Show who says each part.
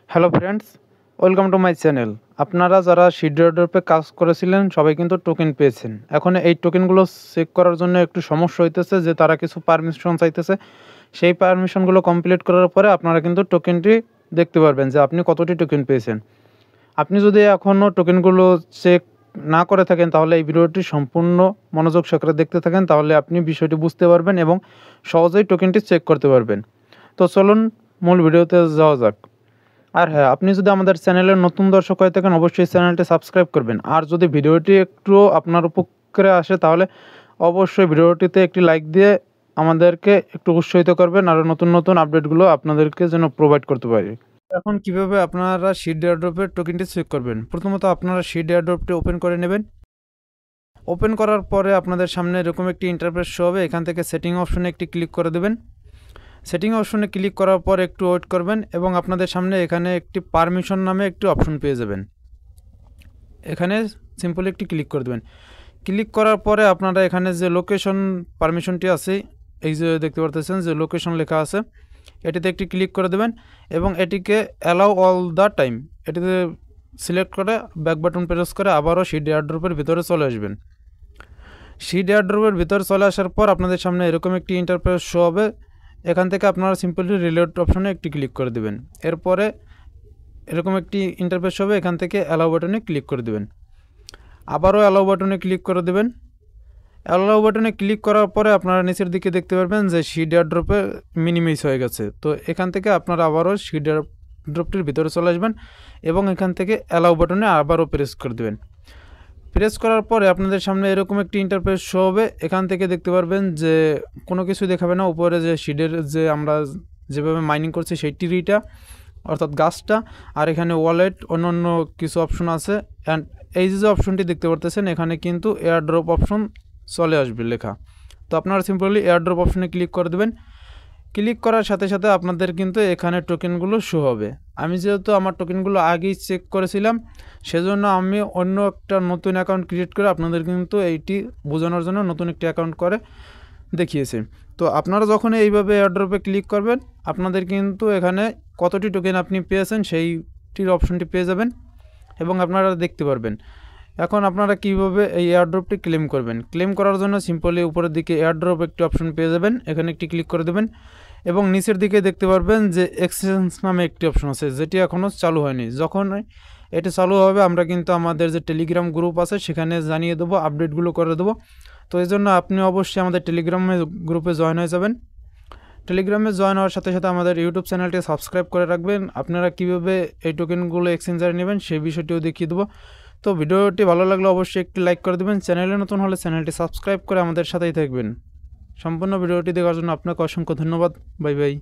Speaker 1: Hello friends, welcome to my channel. আপনারা যারা seed এয়ারড্রপে কাজ করেছিলেন সবাই কিন্তু টোকেন পেয়েছেন। এখন এই টোকেনগুলো চেক করার জন্য একটু সমস্যা হইতেছে যে তারা কিছু পারমিশন চাইতেছে। সেই পারমিশনগুলো কমপ্লিট করার পরে আপনারা কিন্তু টোকেনটি দেখতে পারবেন যে আপনি কতটি টোকেন পেয়েছেন। আপনি যদি এখনও টোকেনগুলো চেক না করে থাকেন তাহলে এই ভিডিওটি সম্পূর্ণ মনোযোগ সহকারে দেখতে থাকেন, তাহলে আপনি বিষয়টি বুঝতে পারবেন এবং সহজেই টোকেনটি চেক করতে পারবেন। তো চলুন মূল ভিডিওতে যাওয়া যাক। আর হ্যাঁ, আপনি যদি আমাদের চ্যানেলের নতুন দর্শক হয়ে থাকেন অবশ্যই চ্যানেলটি সাবস্ক্রাইব করবেন। আর যদি ভিডিওটি একটু আপনার উপকারে আসে তাহলে অবশ্যই ভিডিওটিতে একটি লাইক দিয়ে আমাদেরকে একটু উৎসাহিত করবেন, আরও নতুন নতুন আপডেটগুলো আপনাদেরকে যেন প্রোভাইড করতে পারি। এখন কিভাবে আপনারা সিড এয়ারড্রপের টোকেনটি চেক করবেন? প্রথমত আপনারা সিড এয়ারড্রপটি ওপেন করে নেবেন। ওপেন করার পরে আপনাদের সামনে এরকম একটি ইন্টারফেস শো হবে। এখান থেকে সেটিং অপশনে একটি ক্লিক করে দেবেন। সেটিং অপশনে ক্লিক করার পর একটু ওয়েট করবেন এবং আপনাদের সামনে এখানে একটি পারমিশন নামে একটি অপশন পেয়ে যাবেন। এখানে সিম্পলি একটি ক্লিক করে দেবেন। ক্লিক করার পরে আপনারা এখানে যে লোকেশন পারমিশনটি আছে, এই যে দেখতে পারতেছেন যে লোকেশন লেখা আছে, এটিতে একটি ক্লিক করে দেবেন এবং এটিকে অ্যালাউ অল দ্য টাইম এটিতে সিলেক্ট করে ব্যাক বাটন প্রেস করে আবারও সিড এয়ারড্রপের ভিতরে চলে আসবেন। সিড এয়ারড্রপের ভিতরে চলে আসার পর আপনাদের সামনে এরকম একটি ইন্টারফেস শো হবে। এখান থেকে আপনারা সিম্পলি রিলোড অপশনে একটি ক্লিক করে দেবেন। এরপরে এরকম একটি ইন্টারফেস হবে, এখান থেকে অ্যালাউ বাটনে ক্লিক করে দেবেন। আবারও অ্যালাউ বাটনে ক্লিক করে দেবেন। অ্যালাউ বাটনে ক্লিক করার পরে আপনারা নিচের দিকে দেখতে পারবেন যে সিড এয়ারড্রপে মিনিমাইজ হয়ে গেছে। তো এখান থেকে আপনারা আবারও সিড এয়ারড্রপটির ভিতরে চলে আসবেন এবং এখান থেকে অ্যালাউ বাটনে আবারও প্রেস করে দেবেন। প্রেস করার পরে আপনাদের সামনে এরকম একটি ইন্টারফেস শো হবে। এখান থেকে দেখতে পারবেন যে কোনো কিছু দেখাবে না, উপরে যে সিডের যে আমরা যেভাবে মাইনিং করছি সেই ট্রিটা অর্থাৎ গাছটা, আর এখানে ওয়ালেট অন্য কিছু অপশন আছে। অ্যান্ড এই যে অপশনটি দেখতে পারতেছেন এখানে কিন্তু এয়ারড্রপ অপশন চলে আসবে লেখা। তো আপনারা সিম্পলি এয়ারড্রপ অপশনে ক্লিক করে দেবেন। ক্লিক করার সাথে সাথে আপনাদের কিন্তু এখানে টোকেনগুলো শো হবে। আমি যেহেতু আমার টোকেনগুলো আগেই চেক করেছিলাম সেজন্য আমি অন্য একটা নতুন অ্যাকাউন্ট ক্রিয়েট করে আপনাদের কিন্তু এইটি বোঝানোর জন্য নতুন একটি অ্যাকাউন্ট করে দেখিয়েছি। তো আপনারা যখন এইভাবে এয়ারড্রপে ক্লিক করবেন আপনাদের কিন্তু এখানে কতটি টোকেন আপনি পেয়েছেন সেইটির অপশনটি পেয়ে যাবেন এবং আপনারা দেখতে পারবেন। এখন আপনারা কীভাবে এই এয়ারড্রপটি ক্লেম করবেন? ক্লেম করার জন্য সিম্পলি উপরের দিকে এয়ারড্রপ একটি অপশন পেয়ে যাবেন, এখানে একটি ক্লিক করে দেবেন এবং নিচের দিকে দেখতে পারবেন যে এক্সচেঞ্জ নামে একটি অপশন আছে যেটি এখনও চালু হয়নি। যখন এটি চালু হবে আমরা কিন্তু আমাদের যে টেলিগ্রাম গ্রুপ আছে সেখানে জানিয়ে দেবো, আপডেটগুলো করে দেবো। তো এই জন্য আপনি অবশ্যই আমাদের টেলিগ্রামে গ্রুপে জয়েন হয়ে যাবেন। টেলিগ্রামে জয়েন হওয়ার সাথে সাথে আমাদের ইউটিউব চ্যানেলটি সাবস্ক্রাইব করে রাখবেন। আপনারা কীভাবে এই টোকেনগুলো এক্সচেঞ্জারে নেবেন সেই বিষয়টিও দেখিয়ে দেবো। তো ভিডিওটি ভালো লাগলে অবশ্যই একটি লাইক করে দেবেন। চ্যানেলে নতুন হলে চ্যানেলটি সাবস্ক্রাইব করে আমাদের সাথেই থাকবেন। সম্পূর্ণ ভিডিওটি দেখার জন্য আপনাকে অসংখ্য ধন্যবাদ। Bye bye.